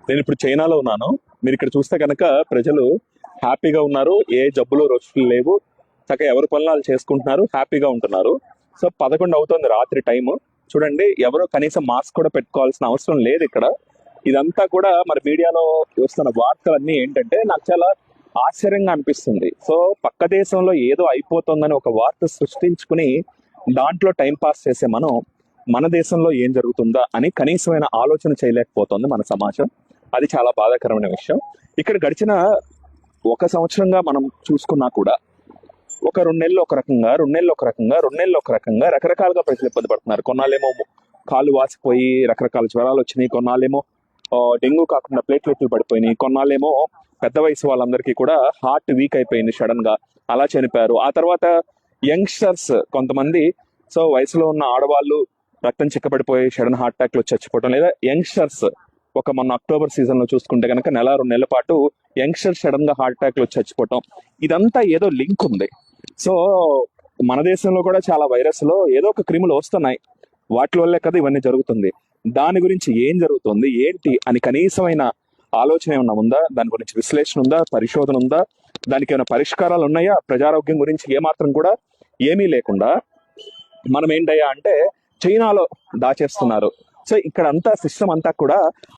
నేను ఇప్పుడు చైనాలో ఉన్నాను. మీరు ఇక్కడ చూస్తే కనుక ప్రజలు హ్యాపీగా ఉన్నారు, ఏ జబ్బులు రొచ్చులు లేవు, చక్కగా ఎవరి పనులు వాళ్ళు చేసుకుంటున్నారు, హ్యాపీగా ఉంటున్నారు. సో 11 అవుతుంది రాత్రి టైము. చూడండి, ఎవరో కనీసం మాస్క్ కూడా పెట్టుకోవాల్సిన అవసరం లేదు ఇక్కడ. ఇదంతా కూడా మరి మీడియాలో వస్తున్న వార్తలన్నీ ఏంటంటే నాకు చాలా ఆశ్చర్యంగా అనిపిస్తుంది. సో పక్క దేశంలో ఏదో అయిపోతుందని ఒక వార్త సృష్టించుకుని దాంట్లో టైం పాస్ చేసే మనం మన దేశంలో ఏం జరుగుతుందా అని కనీసమైన ఆలోచన చేయలేకపోతుంది మన సమాజం. అది చాలా బాధాకరమైన విషయం. ఇక్కడ గడిచిన 1 సంవత్సరంగా మనం చూసుకున్నా కూడా ఒక 2 నెలలు ఒక రకంగా, 2 నెలలు ఒక రకంగా, 2 నెలలు ఒక రకంగా రకరకాలుగా ప్రజలు ఇబ్బంది పడుతున్నారు. కొన్నాళ్ళేమో కాళ్ళు వాసిపోయి రకరకాల జ్వరాలు వచ్చినాయి, కొన్నాళ్ళేమో డెంగ్యూ కాకుండా ప్లేట్లెట్లు పడిపోయినాయి, కొన్నాళ్ళేమో పెద్ద వయసు వాళ్ళందరికీ కూడా హార్ట్ వీక్ అయిపోయింది, సడన్ గా అలా చనిపోయారు. ఆ తర్వాత యంగ్స్టర్స్ కొంతమంది, సో వయసులో ఉన్న ఆడవాళ్ళు రక్తం చిక్కబడిపోయి సడన్ హార్ట్ అటాక్లు వచ్చి చచ్చిపోవడం, లేదా యంగ్స్టర్స్ ఒక మొన్న అక్టోబర్ సీజన్ లో చూసుకుంటే కనుక 1-2 నెలల పాటు యంగ్స్టర్స్ సడన్ గా హార్ట్ అటాక్లు వచ్చి చచ్చిపోవటం, ఇదంతా ఏదో లింక్ ఉంది. సో మన దేశంలో కూడా చాలా వైరస్లో ఏదో ఒక క్రిములు వస్తున్నాయి, వాటి వల్లే కదా ఇవన్నీ జరుగుతుంది. దాని గురించి ఏం జరుగుతుంది ఏంటి అని కనీసమైన ఆలోచన ఏమన్నా ఉందా? దాని గురించి విశ్లేషణ ఉందా? పరిశోధన ఉందా? దానికి ఏమైనా పరిష్కారాలు ఉన్నాయా? ప్రజారోగ్యం గురించి ఏమాత్రం కూడా ఏమీ లేకుండా మనం ఏంటయ్యా అంటే చైనాలో దాచేస్తున్నారు. సో ఇక్కడ అంతా సిస్టమ్ అంతా కూడా